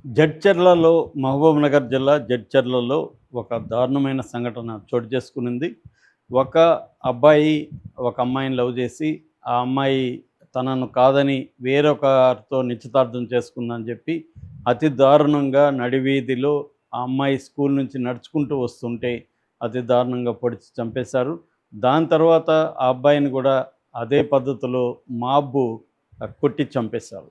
జడ్చర్లలో మహబూబ్‌నగర్ జిల్లా జడ్చర్లలో ఒక దారుణమైన సంఘటన చోటు చేసుకునింది. ఒక అబ్బాయి ఒక అమ్మాయిని లవ్ చేసి, ఆ అమ్మాయి తనను కాదని వేరొకరితో నిశ్చితార్థం చేసుకుందని చెప్పి, అతి దారుణంగా నడివీధిలో ఆ అమ్మాయి స్కూల్ నుంచి నడుచుకుంటూ వస్తుంటే అతి దారుణంగా పొడిచి చంపేశారు. దాని తర్వాత ఆ అబ్బాయిని కూడా అదే పద్ధతిలో మాబ్బు కొట్టి చంపేశారు.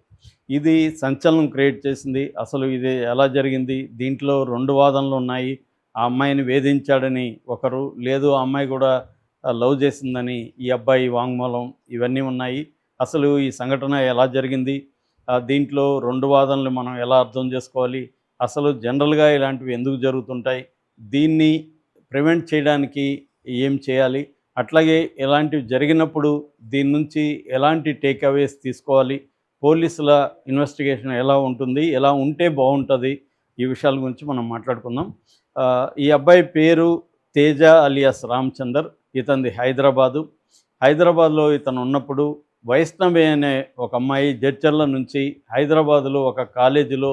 ఇది సంచలనం క్రియేట్ చేసింది. అసలు ఇది ఎలా జరిగింది? దీంట్లో 2 వాదనలున్నాయి. ఆ అమ్మాయిని వేధించాడని ఒకరు, లేదు ఆ అమ్మాయి కూడా లవ్ చేసిందని ఈ అబ్బాయి వాంగ్మూలం ఇవన్నీ ఉన్నాయి. అసలు ఈ సంఘటన ఎలా జరిగింది? దీంట్లో 2 వాదనలు మనం ఎలా అర్థం చేసుకోవాలి? అసలు జనరల్‌గా ఇలాంటివి ఎందుకు జరుగుతుంటాయి? దీన్ని ప్రివెంట్ చేయడానికి ఏం చేయాలి? అట్లాగే ఇలాంటివి జరిగినప్పుడు దీని నుంచి ఎలాంటి టేక్ అవేస్ తీసుకోవాలి? పోలీసుల ఇన్వెస్టిగేషన్ ఎలా ఉంటుంది? ఎలా ఉంటే బావుంటది? ఈ విషయాల గురించి మనం మాట్లాడుకుందాం. ఈ అబ్బాయి పేరు తేజ అలియాస్ రామచందర్. ఇతనిది హైదరాబాదు. హైదరాబాద్‌లో ఇతను ఉన్నప్పుడు వైష్ణవి అనే ఒక అమ్మాయి జడ్చర్ల నుంచి హైదరాబాదులో ఒక కాలేజీలో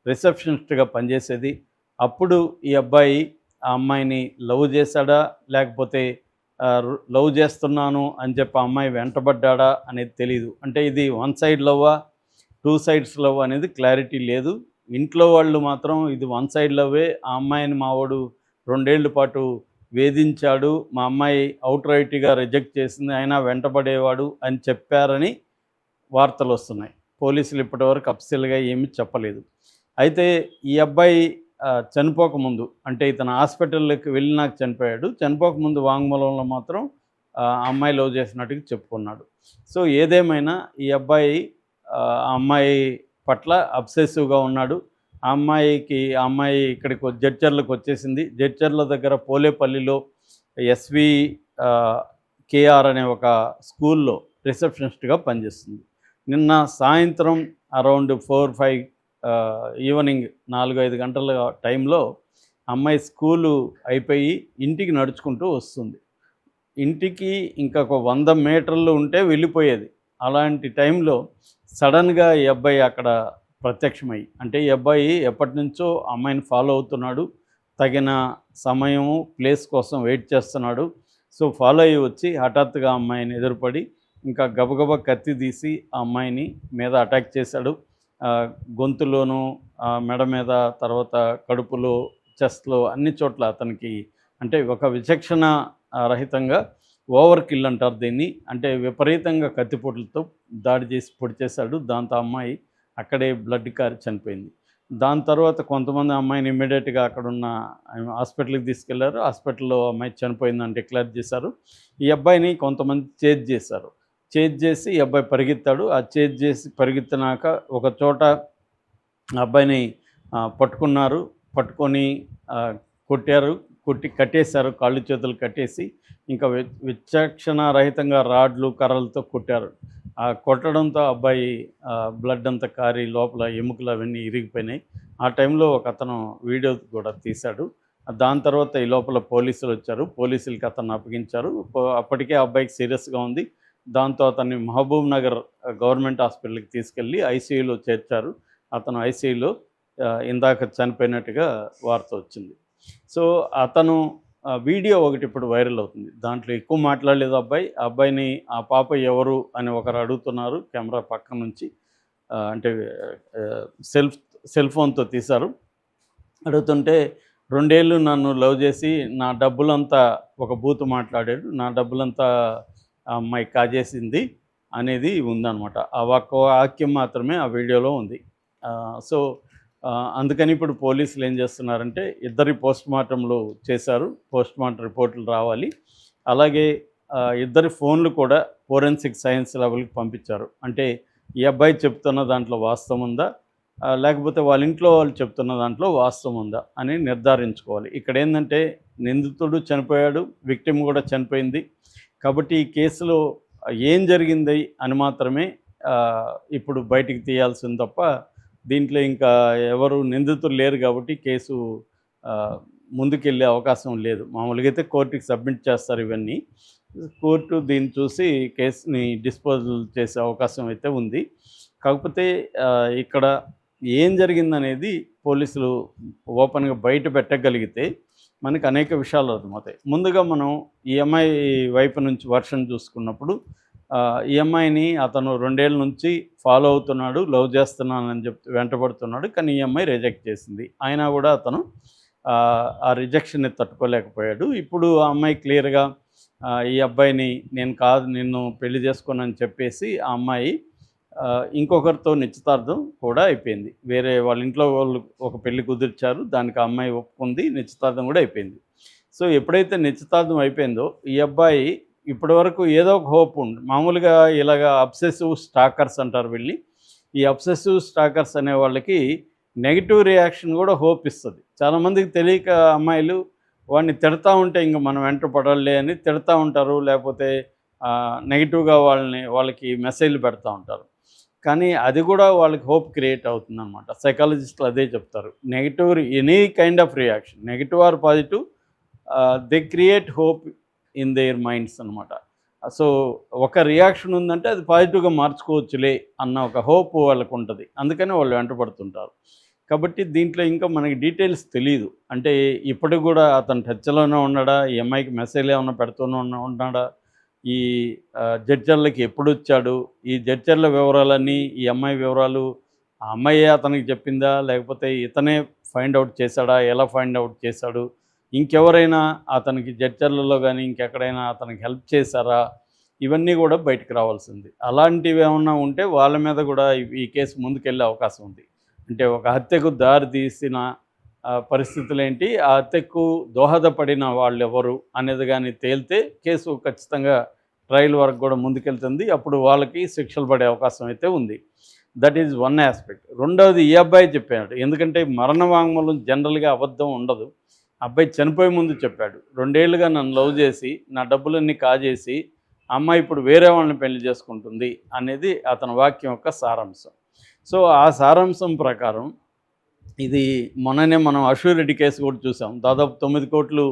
రిసెప్షనిస్ట్‌గా పనిచేసేది. అప్పుడు ఈ అబ్బాయి ఆ అమ్మాయిని లవ్ చేశాడా? లేకపోతే లవ్ చేస్తున్నాను అని చెప్పి ఆ అమ్మాయి వెంటబడ్డాడా అనేది తెలీదు. అంటే ఇది వన్ సైడ్ లవ్వా? టూ సైడ్స్ లవ్ అనేది క్లారిటీ లేదు. ఇంట్లో వాళ్ళు మాత్రం ఇది వన్ సైడ్ లవ్వే. ఆ అమ్మాయిని మావోడు 2 ఏళ్ల పాటు వేధించాడు. మా అమ్మాయి ఔట్‌రైట్‌గా రిజెక్ట్ చేసింది. అయినా వెంటబడేవాడు అని చెప్పారని వార్తలొస్తున్నాయి. పోలీసులు ఇప్పటివరకు అఫీషియల్‌గా ఏమీ చెప్పలేదు. అయితే ఈ అబ్బాయి చనిపోకముందు, అంటే ఇతను హాస్పిటల్‌లోకి వెళ్ళినాక చనిపోయాడు. చనిపోకముందు వాంగ్మూలంలో మాత్రం ఆ అమ్మాయి లవ్ చేసినట్టుగా చెప్పుకున్నాడు. సో, ఏదేమైనా ఈ అబ్బాయి ఆ అమ్మాయి పట్ల అబ్సెసివ్‌గా ఉన్నాడు. ఆ అమ్మాయి ఇక్కడికి జడ్చర్లకు వచ్చేసింది. జడ్చర్ల దగ్గర పోలేపల్లిలో ఎస్వి ఆహ్, కేఆర్ అనే ఒక స్కూల్‌లో రిసెప్షనిస్ట్‌గా పనిచేస్తుంది. నిన్న సాయంత్రం అరౌండ్ 4, 5 ఈవెనింగ్ 4, 5 గంటల టైంలో అమ్మాయి స్కూలు అయిపోయి ఇంటికి నడుచుకుంటూ వస్తుంది. ఇంటికి ఇంకొక 100 మీటర్లు ఉంటే వెళ్ళిపోయేది. అలాంటి టైంలో సడన్‌గా ఈ అబ్బాయి అక్కడ ప్రత్యక్షమయ్యి, అంటే ఈ అబ్బాయి ఎప్పటినుంచో అమ్మాయిని ఫాలో అవుతున్నాడు. తగిన సమయము, ప్లేస్ కోసం వెయిట్ చేస్తున్నాడు. సో, ఫాలో అయ్యి వచ్చి హఠాత్తుగా ఆ అమ్మాయిని ఎదురుపడి ఇంకా గబగబా కత్తి తీసి ఆ అమ్మాయిని మీద అటాక్ చేశాడు. గొంతులోను, మెడ మీద, తర్వాత కడుపులో, చెస్ట్‌లో అన్ని చోట్ల అతనికి, అంటే ఒక విచక్షణ రహితంగా ఓవర్ కిల్ అంటారు దీన్ని. అంటే విపరీతంగా కత్తిపోట్లతో దాడి చేసి పొడి చేశాడు. దాంతో ఆ అమ్మాయి అక్కడే బ్లడ్ కారి చనిపోయింది. దాని తర్వాత కొంతమంది అమ్మాయిని ఇమ్మీడియేట్‌గా అక్కడున్న హాస్పిటల్‌కి తీసుకెళ్లారు. హాస్పిటల్‌లో అమ్మాయి చనిపోయిందని డిక్లేర్ చేశారు. ఈ అబ్బాయిని కొంతమంది చేజ్ చేశారు. చేజ్ చేసి ఈ అబ్బాయి పరిగెత్తాడు. ఆ చేజ్ చేసి పరిగెత్తినాక ఒక చోట ఆ అబ్బాయిని పట్టుకున్నారు. పట్టుకొని కొట్టారు. కొట్టి కట్టేశారు. కాళ్ళు చేతులు కట్టేసి ఇంకా విచక్షణ రహితంగా రాడ్లు, కర్రలతో కొట్టారు. ఆ కొట్టడంతో అబ్బాయి బ్లడ్ అంతా కారి లోపల ఎముకలు అవన్నీ ఇరిగిపోయినాయి. ఆ టైంలో ఒకతను వీడియో కూడా తీశాడు. దాని తర్వాత ఈ లోపల పోలీసులొచ్చారు. పోలీసులకి అతన్ని అప్పగించారు. అప్పటికే ఆ అబ్బాయికి సీరియస్‌గా ఉంది. దాంతో అతన్ని మహబూబ్ నగర్ గవర్నమెంట్ హాస్పిటల్‌కి తీసుకెళ్ళి ఐసీయూలో చేర్చారు. అతను ఐసీయూలో ఇందాక చనిపోయినట్టుగా వార్త వచ్చింది. సో, అతను వీడియో ఒకటి ఇప్పుడు వైరల్ అవుతుంది. దాంట్లో ఎక్కువ మాట్లాడలేదు అబ్బాయి. ఆ అబ్బాయిని ఆ పాప ఎవరు అని ఒకరు అడుగుతున్నారు కెమెరా పక్క నుంచి. అంటే ఆహ్, సెల్ఫ్ సెల్ ఫోన్‌తో తీశారు. అడుగుతుంటే, "2 ఏళ్ళు నన్ను లవ్ చేసి నా డబ్బులంతా", ఒక బూతు మాట్లాడాడు. "నా డబ్బులంతా ఆ అమ్మాయి కాజేసింది" అనేది ఉందనమాట. ఆ ఒక్క వాక్యం మాత్రమే ఆ వీడియోలో ఉంది. సో, అందుకని ఇప్పుడు పోలీసులు ఏం చేస్తున్నారంటే, ఇద్దరి పోస్ట్‌మార్టంలు చేశారు. పోస్ట్‌మార్టం రిపోర్టులు రావాలి. అలాగే ఇద్దరి ఫోన్‌లు కూడా ఫోరెన్సిక్ సైన్స్ లెవెల్‌కి పంపించారు. అంటే ఈ అబ్బాయి చెప్తున్న దాంట్లో వాస్తవం ఉందా? లేకపోతే వాళ్ళ ఇంట్లో వాళ్ళు చెప్తున్న దాంట్లో వాస్తవం ఉందా అని నిర్ధారించుకోవాలి. ఇక్కడేందంటే నిందితుడు చనిపోయాడు, విక్టిమ్ కూడా చనిపోయింది. కాబట్టి ఈ కేసులో ఏం జరిగింది అని మాత్రమే ఇప్పుడు బయటికి తీయాల్సింది తప్ప, దీంట్లో ఇంకా ఎవరు నిందితులు లేరు కాబట్టి కేసు ముందుకెళ్ళే అవకాశం లేదు. మామూలుగా అయితే కోర్టుకి సబ్మిట్ చేస్తారు ఇవన్నీ. కోర్టు దీన్ని చూసి కేసుని డిస్పోజల్ చేసే అవకాశం అయితే ఉంది. కాకపోతే ఇక్కడ ఏం జరిగిందనేది పోలీసులు ఓపెన్గా బయట పెట్టగలిగితే మనకు అనేక విషయాలు అర్థమవుతాయి. ముందుగా మనం ఈ అమ్మాయి వైపు నుంచి వర్షన్ చూసుకున్నప్పుడు ఈ అమ్మాయిని అతను 2 ఏళ్ల నుంచి ఫాలో అవుతున్నాడు, లవ్ చేస్తున్నానని చెప్తూ వెంటబడుతున్నాడు. కానీ ఈ అమ్మాయి రిజెక్ట్ చేసింది. అయినా కూడా అతను ఆ రిజెక్షన్ని తట్టుకోలేకపోయాడు. ఇప్పుడు ఆ అమ్మాయి క్లియర్‌గా ఈ అబ్బాయిని నేను కాదు నిన్ను పెళ్లి చేసుకోనని చెప్పేసి ఆ అమ్మాయి ఇంకొకరితో నిశ్చితార్థం కూడా అయిపోయింది. వేరే వాళ్ళ ఇంట్లో వాళ్ళు ఒక పెళ్లి కుదిర్చారు. దానికి ఆ అమ్మాయి ఒప్పుకుంది. నిశ్చితార్థం కూడా అయిపోయింది. సో ఎప్పుడైతే నిశ్చితార్థం అయిపోయిందో ఈ అబ్బాయి ఇప్పటివరకు ఏదో ఒక హోప్ ఉంది. మామూలుగా ఇలాగ అబ్సెసివ్ స్టాకర్స్ అంటారు వీళ్ళని. ఈ అబ్సెసివ్ స్టాకర్స్ అనే వాళ్ళకి నెగెటివ్ రియాక్షన్ కూడా హోప్ ఇస్తుంది. చాలామందికి తెలియక అమ్మాయిలు వాడిని తిడతా ఉంటే ఇంక మనం వెంట పడాలి అని తిడతా ఉంటారు. లేకపోతే నెగిటివ్గా వాళ్ళకి మెసేజ్లు పెడతా ఉంటారు. కానీ అది కూడా వాళ్ళకి హోప్ క్రియేట్ అవుతుందన్నమాట. సైకాలజిస్టులు అదే చెప్తారు. Negative any kind of reaction negative or positive they create hope in their minds అనమాట. సో ఒక రియాక్షన్ ఉందంటే అది పాజిటివ్గా మార్చుకోవచ్చులే అన్న ఒక హోప్ వాళ్ళకు ఉంటుంది. అందుకని వాళ్ళు వెంటబడుతుంటారు. కాబట్టి దీంట్లో ఇంకా మనకి డీటెయిల్స్ తెలీదు. అంటే ఇప్పటికి కూడా అతను టచ్‌లోనే ఉన్నాడా? ఈ అమ్మాయికి మెసేజ్‌లు ఏమన్నా పెడుతూనే ఉన్నాడా? ఈ జడ్చర్లకి ఎప్పుడొచ్చాడు? ఈ జడ్చర్ల వివరాలన్నీ ఈ అమ్మాయి వివరాలు ఆ అమ్మాయే అతనికి చెప్పిందా? లేకపోతే ఇతనే ఫైండ్ ఔట్ చేశాడా? ఎలా ఫైండ్ ఔట్ చేశాడు? ఇంకెవరైనా అతనికి జడ్చర్లలో గానీ ఇంకెక్కడైనా అతనికి హెల్ప్ చేశారా? ఇవన్నీ కూడా బయటకు రావాల్సింది. అలాంటివి ఏమన్నా ఉంటే వాళ్ళ మీద కూడా ఈ కేసు ముందుకెళ్ళే అవకాశం ఉంది. అంటే ఒక హత్యకు దారి తీసిన పరిస్థితులేంటి? ఆ హత్యకు దోహదపడిన వాళ్ళెవరు? అనేది గానీ తేలితే కేసు ఖచ్చితంగా ట్రయల్ వరకు కూడా ముందుకెళ్తుంది. అప్పుడు వాళ్ళకి శిక్షలు పడే అవకాశం అయితే ఉంది. That is one aspect. రెండవది ఈ అబ్బాయి చెప్పాడు. ఎందుకంటే మరణ వాంగ్మూలం జనరల్‌గా అబద్ధం ఉండదు. అబ్బాయి చనిపోయే ముందు చెప్పాడు. 2 ఏళ్లుగా నన్ను లవ్ చేసి నా డబ్బులన్నీ కాజేసి అమ్మాయి ఇప్పుడు వేరే వాళ్ళని పెళ్లి చేసుకుంటుంది అనేది అతని వాక్యం యొక్క సారాంశం. సో ఆ సారాంశం ప్రకారం ఇది మొన్ననే మనం అశూర్ రెడ్డి కేసు కూడా చూసాం. దాదాపు 9 కోట్లు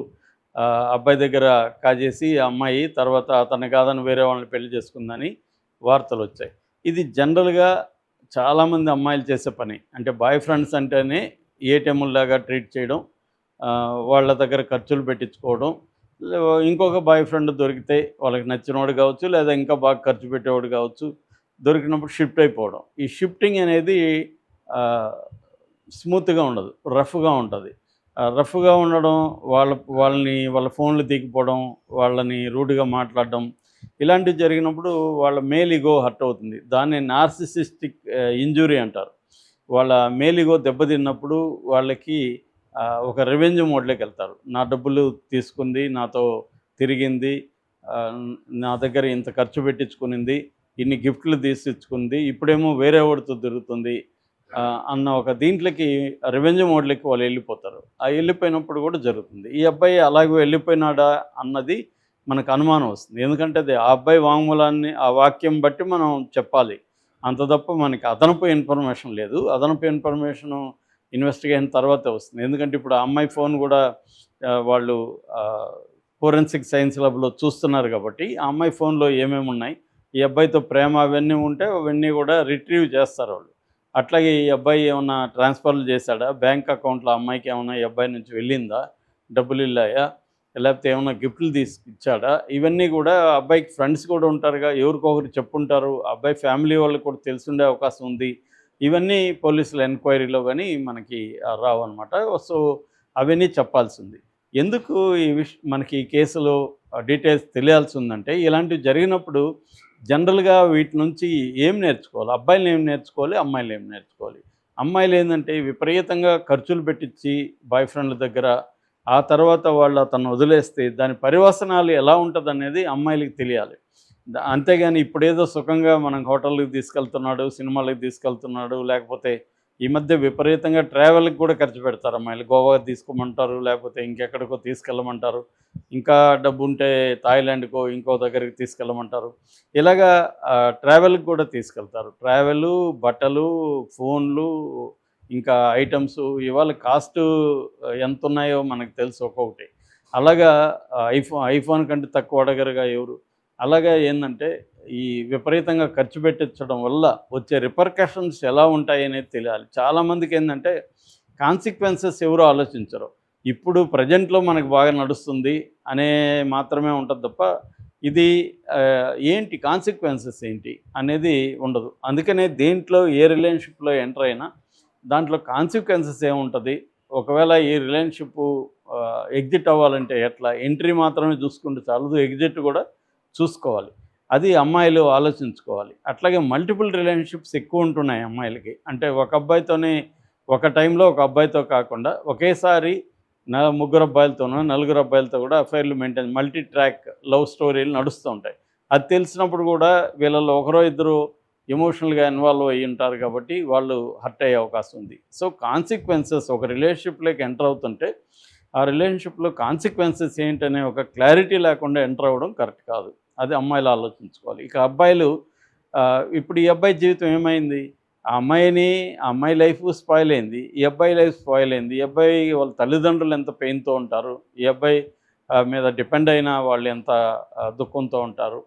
అబ్బాయి దగ్గర కాజేసి ఆ అమ్మాయి తర్వాత అతన్ని కాదని వేరే వాళ్ళని పెళ్లి చేసుకుందని వార్తలొచ్చాయి. ఇది జనరల్‌గా చాలామంది అమ్మాయిలు చేసే పని. అంటే బాయ్ ఫ్రెండ్స్ అంటేనే ఏటీఎంలాగా ట్రీట్ చేయడం, వాళ్ళ దగ్గర ఖర్చులు పెట్టించుకోవడం, ఇంకొక బాయ్ ఫ్రెండ్ దొరికితే వాళ్ళకి నచ్చినవాడు కావచ్చు, లేదా ఇంకా బాగా ఖర్చు పెట్టేవాడు కావచ్చు, దొరికినప్పుడు షిఫ్ట్ అయిపోవడం. ఈ షిఫ్టింగ్ అనేది స్మూత్‌గా ఉండదు. రఫ్‌గా ఉంటది. రఫ్‌గా ఉండడం, వాళ్ళ ఫోన్‌లు తీయకపోవడం, వాళ్ళని రూడ్‌గా మాట్లాడడం, ఇలాంటివి జరిగినప్పుడు వాళ్ళ మేల్ ఇగో హర్ట్ అవుతుంది. దాన్ని నార్సిసిస్టిక్ ఇంజ్యూరీ అంటారు. వాళ్ళ మేల్ ఇగో దెబ్బతిన్నప్పుడు వాళ్ళకి ఒక రివెంజ్ మోడ్‌లోకి వెళ్తారు. నా డబ్బులు తీసుకుంది, నాతో తిరిగింది, నా దగ్గర ఇంత ఖర్చు పెట్టించుకునింది, ఇన్ని గిఫ్ట్లు తీసిచ్చుకుంది, ఇప్పుడేమో వేరే వాడితో తిరుగుతుంది అన్న ఒక దీంట్లోకి రివెంజ్ మోడ్‌లోకి వాళ్ళు వెళ్ళిపోతారు. ఆ వెళ్ళిపోయినప్పుడు కూడా జరుగుతుంది. ఈ అబ్బాయి అలాగే వెళ్ళిపోయినాడా అన్నది మనకు అనుమానం వస్తుంది. ఎందుకంటే అది ఆ అబ్బాయి వాంగ్మూలాన్ని ఆ వాక్యం బట్టి మనం చెప్పాలి. అంత తప్ప మనకి అదనపు ఇన్ఫర్మేషన్ లేదు. అదనపు ఇన్ఫర్మేషను ఇన్వెస్టిగేషన్ తర్వాతే వస్తుంది. ఎందుకంటే ఇప్పుడు ఆ అమ్మాయి ఫోన్ కూడా వాళ్ళు ఫోరెన్సిక్ సైన్స్ ల్యాబ్‌లో చూస్తున్నారు కాబట్టి ఆ అమ్మాయి ఫోన్‌లో ఏమేమి ఉన్నాయి, ఈ అబ్బాయితో ప్రేమ అవన్నీ ఉంటే అవన్నీ కూడా రిట్రీవ్ చేస్తారు వాళ్ళు. అట్లాగే ఈ అబ్బాయి ఏమన్నా ట్రాన్స్ఫర్‌లు చేశాడా? బ్యాంక్ అకౌంట్‌లో అమ్మాయికి ఏమన్నా ఈ అబ్బాయి నుంచి వెళ్ళిందా? డబ్బులు ఎళ్ళాయా? లేకపోతే ఏమన్నా గిఫ్టులు ఇచ్చాడా? ఇవన్నీ కూడా అబ్బాయికి ఫ్రెండ్స్ కూడా ఉంటారుగా, ఎవరికొకరు చెప్పుంటారు. అబ్బాయి ఫ్యామిలీ వాళ్ళకి కూడా తెలిసుండే అవకాశం ఉంది. ఇవన్నీ పోలీసుల ఎంక్వైరీలో గానీ మనకి రావన్నమాట. సో అవన్నీ చెప్పాల్సింది. ఎందుకు మనకి ఈ కేసులో డీటెయిల్స్ తెలియాల్సి ఉందంటే, ఇలాంటివి జరిగినప్పుడు జనరల్‌గా వీటి నుంచి ఏం నేర్చుకోవాలి? అబ్బాయిలు ఏం నేర్చుకోవాలి? అమ్మాయిలు ఏం నేర్చుకోవాలి? అమ్మాయిలు ఏందంటే విపరీతంగా ఖర్చులు పెట్టించి బాయ్ ఫ్రెండ్ల దగ్గర, ఆ తర్వాత వాళ్ళు అతన్ని వదిలేస్తే దాని పర్యవసనాలు ఎలా ఉంటదనేది అమ్మాయిలకి తెలియాలి. అంతేగాని ఇప్పుడేదో సుఖంగా మనం హోటళ్ళకి తీసుకెళ్తున్నాడు, సినిమాలకి తీసుకెళ్తున్నాడు, లేకపోతే ఈ మధ్య విపరీతంగా ట్రావెల్‌కి కూడా ఖర్చు పెడతారు అమ్మాయిలు. గోవాకి తీసుకోమంటారు, లేకపోతే ఇంకెక్కడికో తీసుకెళ్ళమంటారు. ఇంకా డబ్బుంటే థాయిలాండ్‌కో, ఇంకో దగ్గరికి తీసుకెళ్ళమంటారు. ఇలాగా ట్రావెల్‌కి కూడా తీసుకెళ్తారు. ట్రావెలు, బట్టలు, ఫోన్లు, ఇంకా ఐటెమ్సు ఇవాళ కాస్టు ఎంతున్నాయో మనకు తెలుసు ఒక్కొక్కటి. అలాగా ఐఫోన్ కంటే తక్కువ అడగరుగా ఎవరు. అలాగా ఏందంటే ఈ విపరీతంగా ఖర్చు పెట్టించడం వల్ల వచ్చే రిపర్కషన్స్ ఎలా ఉంటాయి అనేది తెలియాలి. చాలామందికి ఏంటంటే కాన్సిక్వెన్సెస్ ఎవరు ఆలోచించరు. ఇప్పుడు ప్రజెంట్‌లో మనకు బాగా నడుస్తుంది అనే మాత్రమే ఉంటది తప్ప, ఇది ఏంటి కాన్సిక్వెన్సెస్ ఏంటి అనేది ఉండదు. అందుకనే దేంట్లో ఏ రిలేషన్‌షిప్‌లో ఎంటర్ అయినా దాంట్లో కాన్సిక్వెన్సెస్ ఏముంటది? ఒకవేళ ఈ రిలేషన్‌షిప్పు ఎగ్జిట్ అవ్వాలంటే ఎట్లా? ఎంట్రీ మాత్రమే చూసుకుంటే చాలదు. ఎగ్జిట్ కూడా చూసుకోవాలి. అది అమ్మాయిలు ఆలోచించుకోవాలి. అట్లాగే మల్టిపుల్ రిలేషన్‌షిప్స్ ఎక్కువ ఉంటున్నాయి అమ్మాయిలకి. అంటే ఒక అబ్బాయితోనే ఒక టైంలో ఒక అబ్బాయితో కాకుండా ఒకేసారి ముగ్గురు అబ్బాయిలతోనో, నలుగురు అబ్బాయిలతో కూడా అఫైర్‌లు మెయింటైన్ మల్టీ ట్రాక్ లవ్ స్టోరీలు నడుస్తూ ఉంటాయి. అది తెలిసినప్పుడు కూడా వీళ్ళలో ఒకరో ఇద్దరు ఎమోషనల్‌గా ఇన్వాల్వ్ అయ్యి ఉంటారు కాబట్టి వాళ్ళు హర్ట్ అయ్యే అవకాశం ఉంది. సో, కాన్సిక్వెన్సెస్ ఒక రిలేషన్‌షిప్‌లోకి ఎంటర్ అవుతుంటే, ఆ రిలేషన్‌షిప్‌లో కాన్సిక్వెన్సెస్ ఏంటనే ఒక క్లారిటీ లేకుండా ఎంటర్ అవ్వడం కరెక్ట్ కాదు. అది అమ్మాయిలు ఆలోచించుకోవాలి. ఇక అబ్బాయిలు ఇప్పుడు ఈ అబ్బాయి జీవితం ఏమైంది? ఆ అమ్మాయి లైఫ్ స్పాయిల్ అయింది. ఈ అబ్బాయి లైఫ్ స్పాయిల్ అయింది. ఈ అబ్బాయి వాళ్ళ తల్లిదండ్రులు ఎంత పెయిన్‌తో ఉంటారు. ఈ అబ్బాయి మీద డిపెండ్ అయిన వాళ్ళు ఎంత దుఃఖంతో ఉంటారు.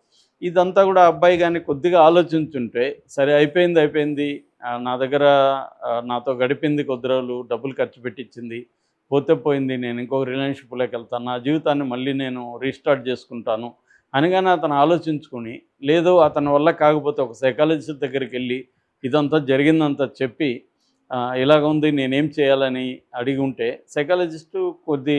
ఇదంతా కూడా అబ్బాయి గాని కొద్దిగా ఆలోచించుంటే, సరే అయిపోయింది, అయిపోయింది. నా దగ్గర నాతో గడిపింది కొద్ది రోజులు, డబ్బులు ఖర్చు పెట్టించింది. పోతే పోయింది. నేను ఇంకొక రిలేషన్‌షిప్‌లోకి వెళ్తాను. నా జీవితాన్ని మళ్ళీ నేను రీస్టార్ట్ చేసుకుంటాను అని గాని అతను ఆలోచించుకొని, లేదు అతని వల్ల కాకపోతే ఒక సైకాలజిస్ట్ దగ్గరికెళ్ళి ఇదంతా జరిగిందంతా చెప్పి ఇలాగ ఉంది నేనేం చేయాలని అడిగి ఉంటే సైకాలజిస్టు కొద్ది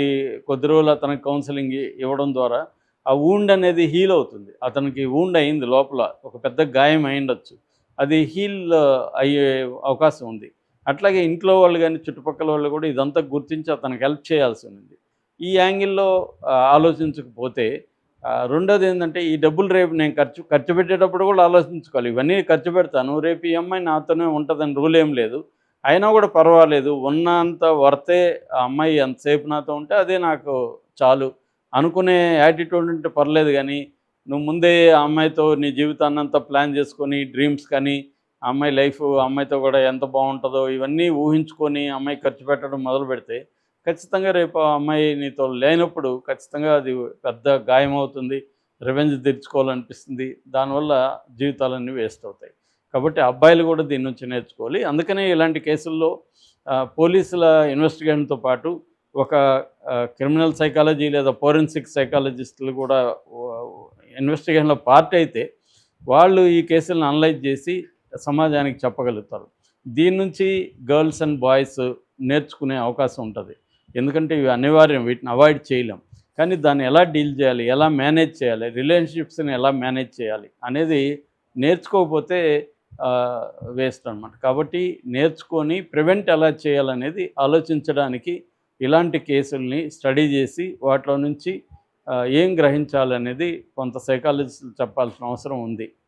రోజులు అతనికి కౌన్సిలింగ్ ఇవ్వడం ద్వారా ఆ వూండ్ అనేది హీల్ అవుతుంది. అతనికి వూండ్ అయింది లోపల. ఒక పెద్ద గాయం అయ్యుండొచ్చు. అది హీల్ అయ్యే అవకాశం ఉంది. అట్లాగే ఇంట్లో వాళ్ళు గాని, చుట్టుపక్కల వాళ్ళు కూడా ఇదంతా గుర్తించి అతనికి హెల్ప్ చేయాల్సి ఉంది. ఈ యాంగిల్‌లో ఆలోచించకపోతే రెండోదేంటంటే ఈ డబ్బులు రేపు నేను ఖర్చు పెట్టేటప్పుడు కూడా ఆలోచించుకోవాలి. ఇవన్నీ ఖర్చు పెడతాను. రేపు ఈ అమ్మాయి నాతోనే ఉంటదని రూల్ ఏం లేదు. అయినా కూడా పర్వాలేదు. ఉన్నంత వర్తే ఆ అమ్మాయి ఎంతసేపు నాతో ఉంటే అదే నాకు చాలు అనుకునే యాటిట్యూడ్ ఉంటే పర్లేదు గానీ, నువ్వు ముందే ఆ అమ్మాయితో నీ జీవితాన్నంతా ప్లాన్ చేసుకొని డ్రీమ్స్ కానీ, ఆ అమ్మాయి లైఫ్ ఆ అమ్మాయితో కూడా ఎంత బావుంటదో ఇవన్నీ ఊహించుకొని ఆ అమ్మాయికి ఖర్చు పెట్టడం మొదలుపెడితే, ఖచ్చితంగా రేపు ఆ అమ్మాయి నీతో లేనప్పుడు ఖచ్చితంగా అది పెద్ద గాయమవుతుంది. రివెంజ్ తీర్చుకోవాలనిపిస్తుంది. దానివల్ల జీవితాలన్నీ వేస్ట్ అవుతాయి. కాబట్టి అబ్బాయిలు కూడా దీని నుంచి నేర్చుకోవాలి. అందుకనే ఇలాంటి కేసుల్లో పోలీసుల ఇన్వెస్టిగేషన్‌తో పాటు ఒక క్రిమినల్ సైకాలజీ లేదా ఫోరెన్సిక్ సైకాలజిస్టులు కూడా ఇన్వెస్టిగేషన్‌లో పార్ట్ అయితే, వాళ్ళు ఈ కేసులను అనలైజ్ చేసి సమాజానికి చెప్పగలుగుతారు. దీని నుంచి గర్ల్స్ అండ్ బాయ్స్ నేర్చుకునే అవకాశం ఉంటది. ఎందుకంటే ఇవి అనివార్యం. వీటిని అవాయిడ్ చేయలేం. కానీ దాన్ని ఎలా డీల్ చేయాలి? ఎలా మేనేజ్ చేయాలి? రిలేషన్‌షిప్స్‌ని ఎలా మేనేజ్ చేయాలి? అనేది నేర్చుకోకపోతే వేస్ట్ అనమాట. కాబట్టి నేర్చుకొని ప్రివెంట్ ఎలా చేయాలనేది ఆలోచించడానికి ఇలాంటి కేసుల్ని స్టడీ చేసి వాటిలో నుంచి ఏం గ్రహించాలనేది కొంత సైకాలజిస్టులు చెప్పాల్సిన అవసరం ఉంది.